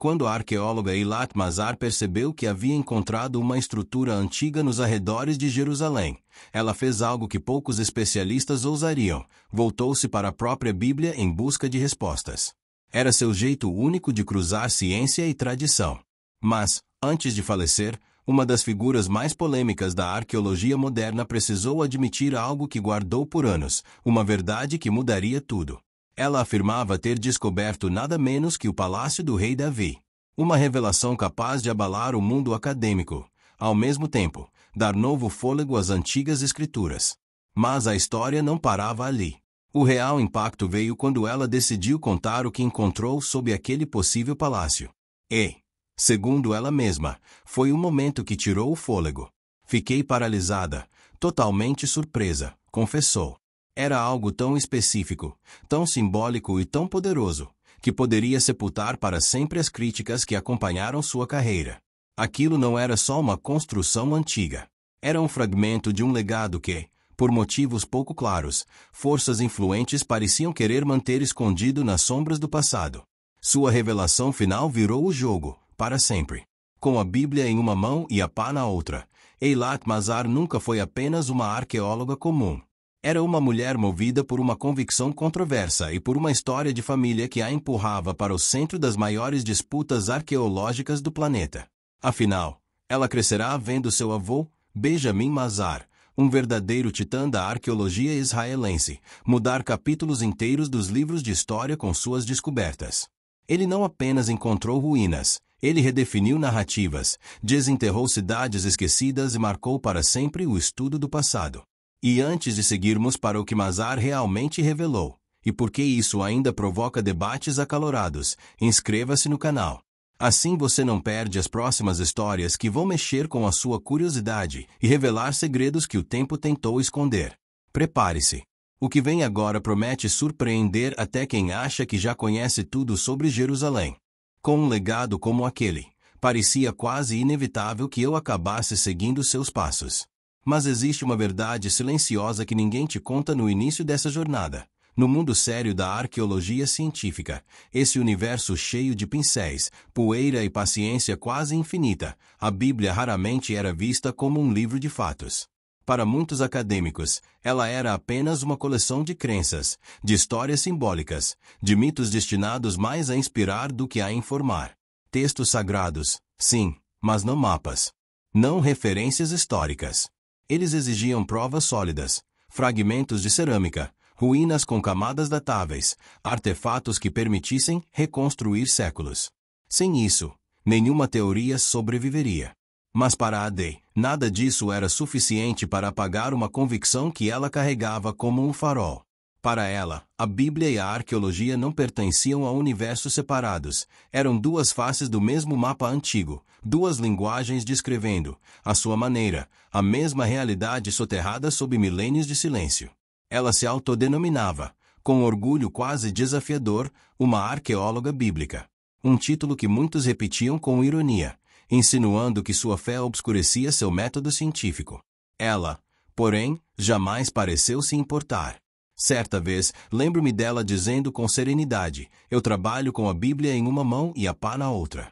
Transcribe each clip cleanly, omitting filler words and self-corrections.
Quando a arqueóloga Eilat Mazar percebeu que havia encontrado uma estrutura antiga nos arredores de Jerusalém, ela fez algo que poucos especialistas ousariam: voltou-se para a própria Bíblia em busca de respostas. Era seu jeito único de cruzar ciência e tradição. Mas, antes de falecer, uma das figuras mais polêmicas da arqueologia moderna precisou admitir algo que guardou por anos, uma verdade que mudaria tudo. Ela afirmava ter descoberto nada menos que o palácio do rei Davi. Uma revelação capaz de abalar o mundo acadêmico, ao mesmo tempo, dar novo fôlego às antigas escrituras. Mas a história não parava ali. O real impacto veio quando ela decidiu contar o que encontrou sob aquele possível palácio. E, segundo ela mesma, foi um momento que tirou o fôlego. Fiquei paralisada, totalmente surpresa, confessou. Era algo tão específico, tão simbólico e tão poderoso, que poderia sepultar para sempre as críticas que acompanharam sua carreira. Aquilo não era só uma construção antiga. Era um fragmento de um legado que, por motivos pouco claros, forças influentes pareciam querer manter escondido nas sombras do passado. Sua revelação final virou o jogo, para sempre. Com a Bíblia em uma mão e a pá na outra, Eilat Mazar nunca foi apenas uma arqueóloga comum. Era uma mulher movida por uma convicção controversa e por uma história de família que a empurrava para o centro das maiores disputas arqueológicas do planeta. Afinal, ela crescerá vendo seu avô, Benjamin Mazar, um verdadeiro titã da arqueologia israelense, mudar capítulos inteiros dos livros de história com suas descobertas. Ele não apenas encontrou ruínas, ele redefiniu narrativas, desenterrou cidades esquecidas e marcou para sempre o estudo do passado. E antes de seguirmos para o que Mazar realmente revelou, e por que isso ainda provoca debates acalorados, inscreva-se no canal. Assim você não perde as próximas histórias que vão mexer com a sua curiosidade e revelar segredos que o tempo tentou esconder. Prepare-se. O que vem agora promete surpreender até quem acha que já conhece tudo sobre Jerusalém. Com um legado como aquele, parecia quase inevitável que eu acabasse seguindo seus passos. Mas existe uma verdade silenciosa que ninguém te conta no início dessa jornada. No mundo sério da arqueologia científica, esse universo cheio de pincéis, poeira e paciência quase infinita, a Bíblia raramente era vista como um livro de fatos. Para muitos acadêmicos, ela era apenas uma coleção de crenças, de histórias simbólicas, de mitos destinados mais a inspirar do que a informar. Textos sagrados, sim, mas não mapas. Não referências históricas. Eles exigiam provas sólidas, fragmentos de cerâmica, ruínas com camadas datáveis, artefatos que permitissem reconstruir séculos. Sem isso, nenhuma teoria sobreviveria. Mas para A.D., nada disso era suficiente para apagar uma convicção que ela carregava como um farol. Para ela, a Bíblia e a arqueologia não pertenciam a universos separados, eram duas faces do mesmo mapa antigo, duas linguagens descrevendo, à sua maneira, a mesma realidade soterrada sob milênios de silêncio. Ela se autodenominava, com orgulho quase desafiador, uma arqueóloga bíblica. Um título que muitos repetiam com ironia, insinuando que sua fé obscurecia seu método científico. Ela, porém, jamais pareceu se importar. Certa vez, lembro-me dela dizendo com serenidade: eu trabalho com a Bíblia em uma mão e a pá na outra.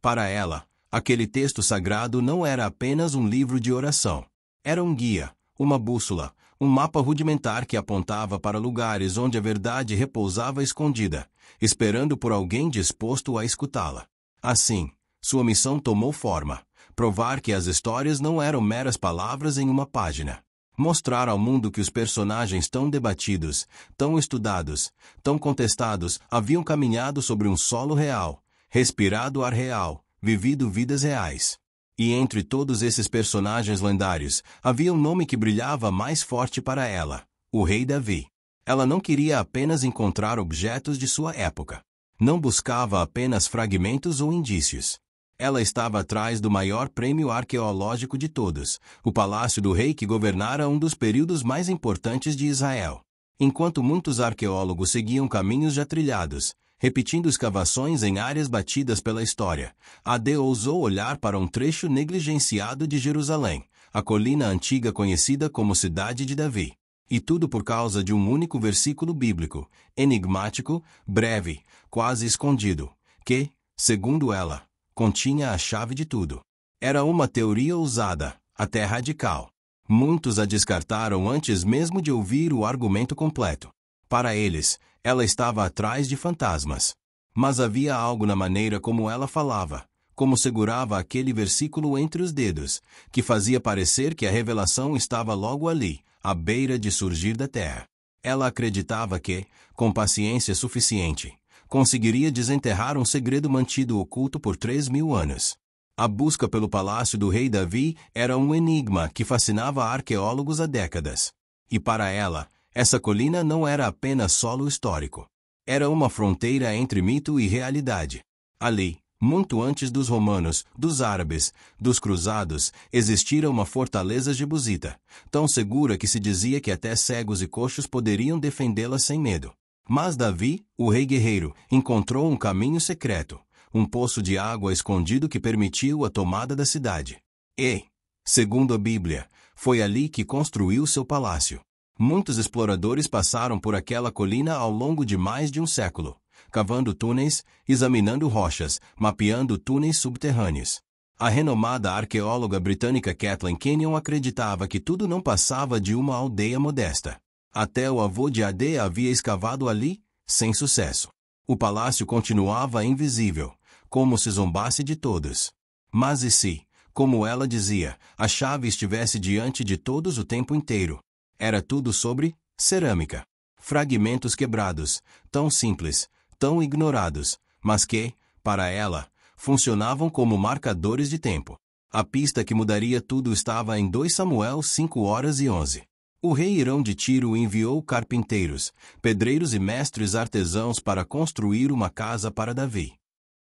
Para ela, aquele texto sagrado não era apenas um livro de oração. Era um guia, uma bússola, um mapa rudimentar que apontava para lugares onde a verdade repousava escondida, esperando por alguém disposto a escutá-la. Assim, sua missão tomou forma: provar que as histórias não eram meras palavras em uma página. Mostrar ao mundo que os personagens tão debatidos, tão estudados, tão contestados, haviam caminhado sobre um solo real, respirado ar real, vivido vidas reais. E entre todos esses personagens lendários, havia um nome que brilhava mais forte para ela: o rei Davi. Ela não queria apenas encontrar objetos de sua época. Não buscava apenas fragmentos ou indícios. Ela estava atrás do maior prêmio arqueológico de todos, o palácio do rei que governara um dos períodos mais importantes de Israel. Enquanto muitos arqueólogos seguiam caminhos já trilhados, repetindo escavações em áreas batidas pela história, A.D. ousou olhar para um trecho negligenciado de Jerusalém, a colina antiga conhecida como Cidade de Davi. E tudo por causa de um único versículo bíblico, enigmático, breve, quase escondido, que, Segundo ela, continha a chave de tudo. Era uma teoria ousada, até radical. Muitos a descartaram antes mesmo de ouvir o argumento completo. Para eles, ela estava atrás de fantasmas. Mas havia algo na maneira como ela falava, como segurava aquele versículo entre os dedos, que fazia parecer que a revelação estava logo ali, à beira de surgir da terra. Ela acreditava que, com paciência suficiente, conseguiria desenterrar um segredo mantido oculto por 3.000 anos. A busca pelo palácio do rei Davi era um enigma que fascinava arqueólogos há décadas. E para ela, essa colina não era apenas solo histórico. Era uma fronteira entre mito e realidade. Ali, muito antes dos romanos, dos árabes, dos cruzados, existira uma fortaleza jebusita, tão segura que se dizia que até cegos e coxos poderiam defendê-la sem medo. Mas Davi, o rei guerreiro, encontrou um caminho secreto, um poço de água escondido que permitiu a tomada da cidade. E, segundo a Bíblia, foi ali que construiu seu palácio. Muitos exploradores passaram por aquela colina ao longo de mais de um século, cavando túneis, examinando rochas, mapeando túneis subterrâneos. A renomada arqueóloga britânica Kathleen Kenyon acreditava que tudo não passava de uma aldeia modesta. Até o avô de Ade havia escavado ali, sem sucesso. O palácio continuava invisível, como se zombasse de todos. Mas e se, como ela dizia, a chave estivesse diante de todos o tempo inteiro? Era tudo sobre cerâmica. Fragmentos quebrados, tão simples, tão ignorados, mas que, para ela, funcionavam como marcadores de tempo. A pista que mudaria tudo estava em 2 Samuel 5:11. O rei Hirão de Tiro enviou carpinteiros, pedreiros e mestres artesãos para construir uma casa para Davi.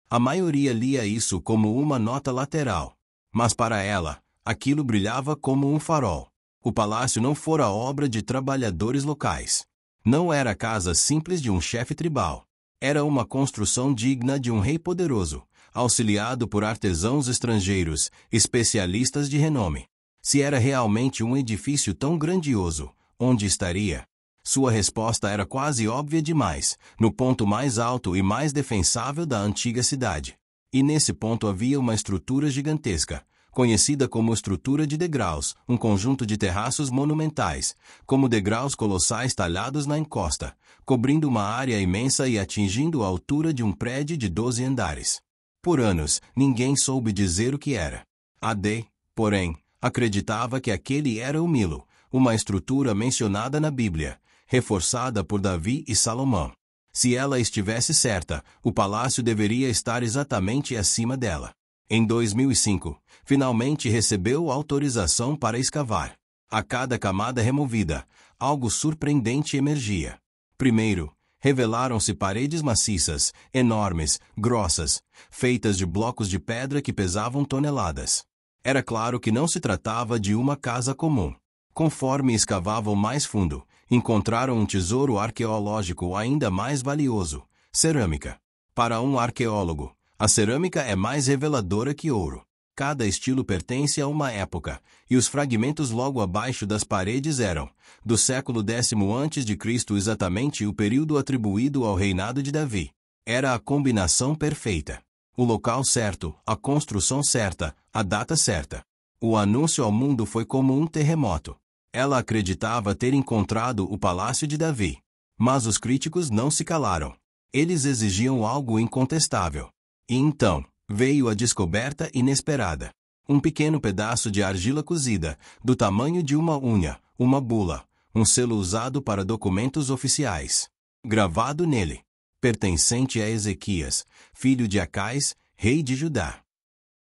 A maioria lia isso como uma nota lateral, mas para ela, aquilo brilhava como um farol. O palácio não fora obra de trabalhadores locais. Não era a casa simples de um chefe tribal. Era uma construção digna de um rei poderoso, auxiliado por artesãos estrangeiros, especialistas de renome. Se era realmente um edifício tão grandioso, onde estaria? Sua resposta era quase óbvia demais, no ponto mais alto e mais defensável da antiga cidade. E nesse ponto havia uma estrutura gigantesca, conhecida como estrutura de degraus, um conjunto de terraços monumentais, como degraus colossais talhados na encosta, cobrindo uma área imensa e atingindo a altura de um prédio de 12 andares. Por anos, ninguém soube dizer o que era. Ade, porém, acreditava que aquele era o Milo, uma estrutura mencionada na Bíblia, reforçada por Davi e Salomão. Se ela estivesse certa, o palácio deveria estar exatamente acima dela. Em 2005, finalmente recebeu autorização para escavar. A cada camada removida, algo surpreendente emergia. Primeiro, revelaram-se paredes maciças, enormes, grossas, feitas de blocos de pedra que pesavam toneladas. Era claro que não se tratava de uma casa comum. Conforme escavavam mais fundo, encontraram um tesouro arqueológico ainda mais valioso: cerâmica. Para um arqueólogo, a cerâmica é mais reveladora que ouro. Cada estilo pertence a uma época, e os fragmentos logo abaixo das paredes eram, do século X a.C., exatamente o período atribuído ao reinado de Davi. Era a combinação perfeita. O local certo, a construção certa, a data certa. O anúncio ao mundo foi como um terremoto. Ela acreditava ter encontrado o palácio de Davi. Mas os críticos não se calaram. Eles exigiam algo incontestável. E então, veio a descoberta inesperada. Um pequeno pedaço de argila cozida, do tamanho de uma unha, uma bula, um selo usado para documentos oficiais. Gravado nele, pertencente a Ezequias, filho de Acais, rei de Judá.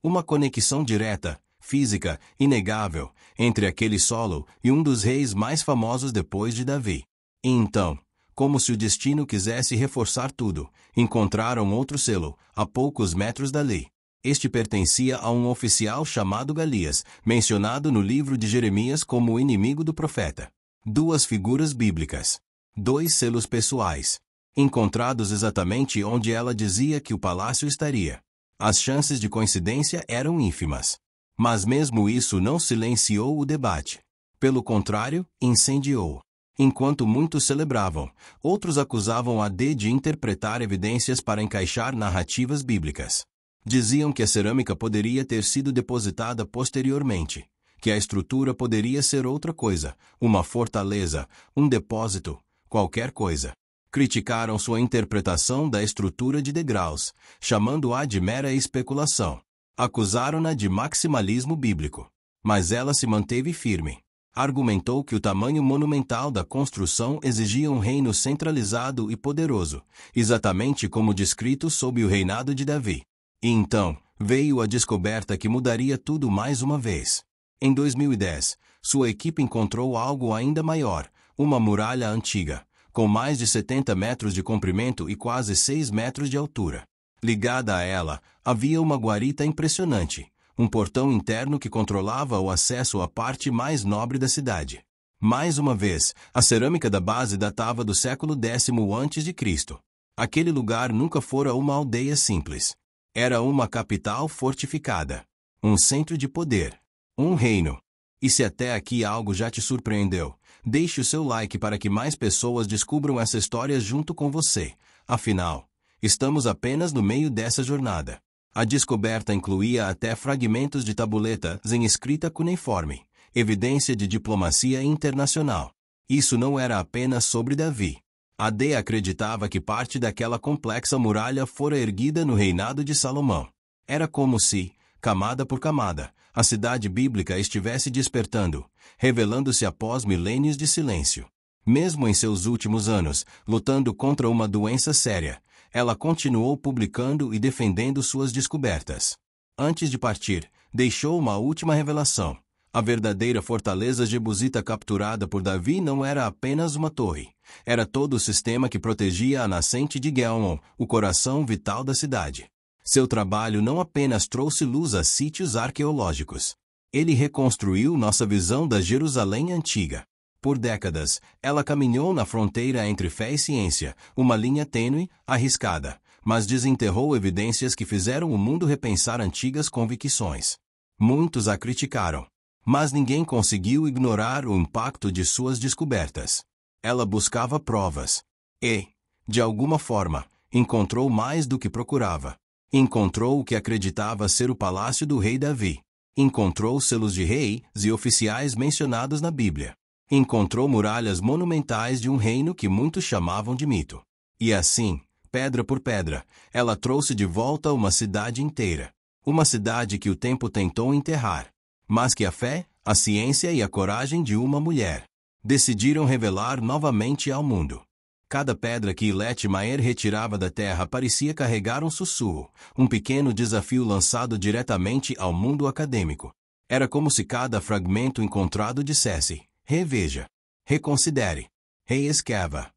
Uma conexão direta, física, inegável, entre aquele solo e um dos reis mais famosos depois de Davi. E então, como se o destino quisesse reforçar tudo, encontraram outro selo, a poucos metros dali. Este pertencia a um oficial chamado Galias, mencionado no livro de Jeremias como o inimigo do profeta. 2 figuras bíblicas. 2 selos pessoais. Encontrados exatamente onde ela dizia que o palácio estaria. As chances de coincidência eram ínfimas. Mas mesmo isso não silenciou o debate. Pelo contrário, incendiou. Enquanto muitos celebravam, outros acusavam AD de interpretar evidências para encaixar narrativas bíblicas. Diziam que a cerâmica poderia ter sido depositada posteriormente, que a estrutura poderia ser outra coisa, uma fortaleza, um depósito, qualquer coisa. Criticaram sua interpretação da estrutura de degraus, chamando-a de mera especulação. Acusaram-na de maximalismo bíblico. Mas ela se manteve firme. Argumentou que o tamanho monumental da construção exigia um reino centralizado e poderoso, exatamente como descrito sob o reinado de Davi. E então, veio a descoberta que mudaria tudo mais uma vez. Em 2010, sua equipe encontrou algo ainda maior, uma muralha antiga, com mais de 70 metros de comprimento e quase 6 metros de altura. Ligada a ela, havia uma guarita impressionante, um portão interno que controlava o acesso à parte mais nobre da cidade. Mais uma vez, a cerâmica da base datava do século X a.C. Aquele lugar nunca fora uma aldeia simples. Era uma capital fortificada, um centro de poder, um reino. E se até aqui algo já te surpreendeu, deixe o seu like para que mais pessoas descubram essa história junto com você. Afinal, estamos apenas no meio dessa jornada. A descoberta incluía até fragmentos de tabuletas em escrita cuneiforme, evidência de diplomacia internacional. Isso não era apenas sobre Davi. AD acreditava que parte daquela complexa muralha fora erguida no reinado de Salomão. Era como se, camada por camada, a cidade bíblica estivesse despertando, revelando-se após milênios de silêncio. Mesmo em seus últimos anos, lutando contra uma doença séria, ela continuou publicando e defendendo suas descobertas. Antes de partir, deixou uma última revelação. A verdadeira fortaleza jebusita capturada por Davi não era apenas uma torre. Era todo o sistema que protegia a nascente de Gelmon, o coração vital da cidade. Seu trabalho não apenas trouxe luz a sítios arqueológicos. Ele reconstruiu nossa visão da Jerusalém antiga. Por décadas, ela caminhou na fronteira entre fé e ciência, uma linha tênue, arriscada, mas desenterrou evidências que fizeram o mundo repensar antigas convicções. Muitos a criticaram, mas ninguém conseguiu ignorar o impacto de suas descobertas. Ela buscava provas e, de alguma forma, encontrou mais do que procurava. Encontrou o que acreditava ser o palácio do rei Davi. Encontrou selos de reis e oficiais mencionados na Bíblia. Encontrou muralhas monumentais de um reino que muitos chamavam de mito. E assim, pedra por pedra, ela trouxe de volta uma cidade inteira. Uma cidade que o tempo tentou enterrar, mas que a fé, a ciência e a coragem de uma mulher decidiram revelar novamente ao mundo. Cada pedra que Ilet Maer retirava da terra parecia carregar um sussurro, um pequeno desafio lançado diretamente ao mundo acadêmico. Era como se cada fragmento encontrado dissesse: reveja, reconsidere, reescreva.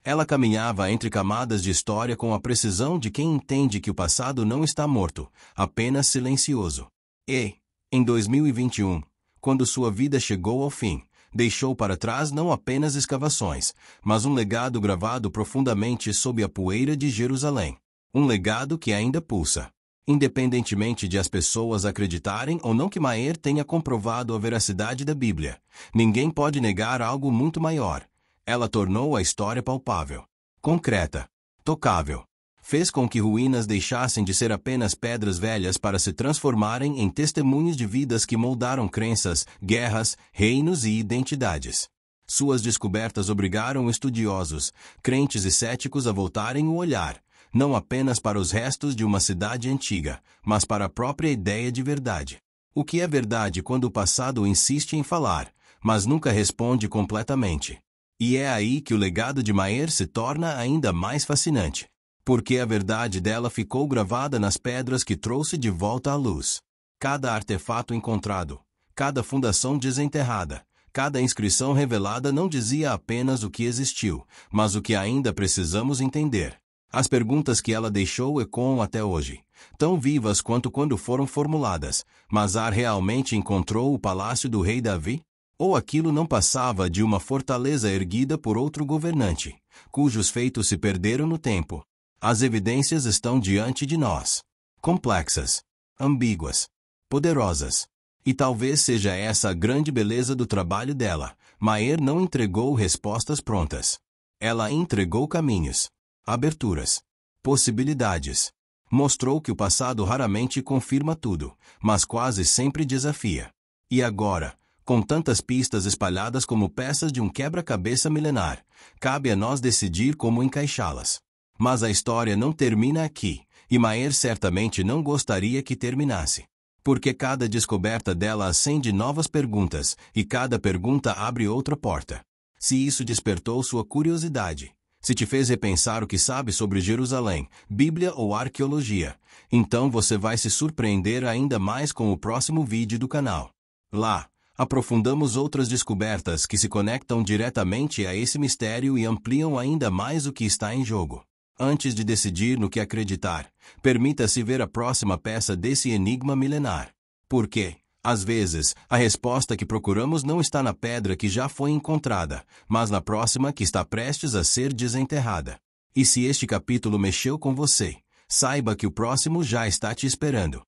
Ela caminhava entre camadas de história com a precisão de quem entende que o passado não está morto, apenas silencioso. E, em 2021, quando sua vida chegou ao fim, deixou para trás não apenas escavações, mas um legado gravado profundamente sob a poeira de Jerusalém. Um legado que ainda pulsa. Independentemente de as pessoas acreditarem ou não que Maer tenha comprovado a veracidade da Bíblia, ninguém pode negar algo muito maior. Ela tornou a história palpável, concreta, tocável. Fez com que ruínas deixassem de ser apenas pedras velhas para se transformarem em testemunhos de vidas que moldaram crenças, guerras, reinos e identidades. Suas descobertas obrigaram estudiosos, crentes e céticos a voltarem o olhar, não apenas para os restos de uma cidade antiga, mas para a própria ideia de verdade. O que é verdade quando o passado insiste em falar, mas nunca responde completamente? E é aí que o legado de Maer se torna ainda mais fascinante. Porque a verdade dela ficou gravada nas pedras que trouxe de volta à luz. Cada artefato encontrado, cada fundação desenterrada, cada inscrição revelada não dizia apenas o que existiu, mas o que ainda precisamos entender. As perguntas que ela deixou ecoam até hoje, tão vivas quanto quando foram formuladas. Mazar realmente encontrou o palácio do rei Davi? Ou aquilo não passava de uma fortaleza erguida por outro governante, cujos feitos se perderam no tempo? As evidências estão diante de nós. Complexas, ambíguas, poderosas. E talvez seja essa a grande beleza do trabalho dela, Maier não entregou respostas prontas. Ela entregou caminhos, aberturas, possibilidades. Mostrou que o passado raramente confirma tudo, mas quase sempre desafia. E agora, com tantas pistas espalhadas como peças de um quebra-cabeça milenar, cabe a nós decidir como encaixá-las. Mas a história não termina aqui, e Maier certamente não gostaria que terminasse. Porque cada descoberta dela acende novas perguntas, e cada pergunta abre outra porta. Se isso despertou sua curiosidade, se te fez repensar o que sabe sobre Jerusalém, Bíblia ou arqueologia, então você vai se surpreender ainda mais com o próximo vídeo do canal. Lá, aprofundamos outras descobertas que se conectam diretamente a esse mistério e ampliam ainda mais o que está em jogo. Antes de decidir no que acreditar, permita-se ver a próxima peça desse enigma milenar. Porque, às vezes, a resposta que procuramos não está na pedra que já foi encontrada, mas na próxima que está prestes a ser desenterrada. E se este capítulo mexeu com você, saiba que o próximo já está te esperando.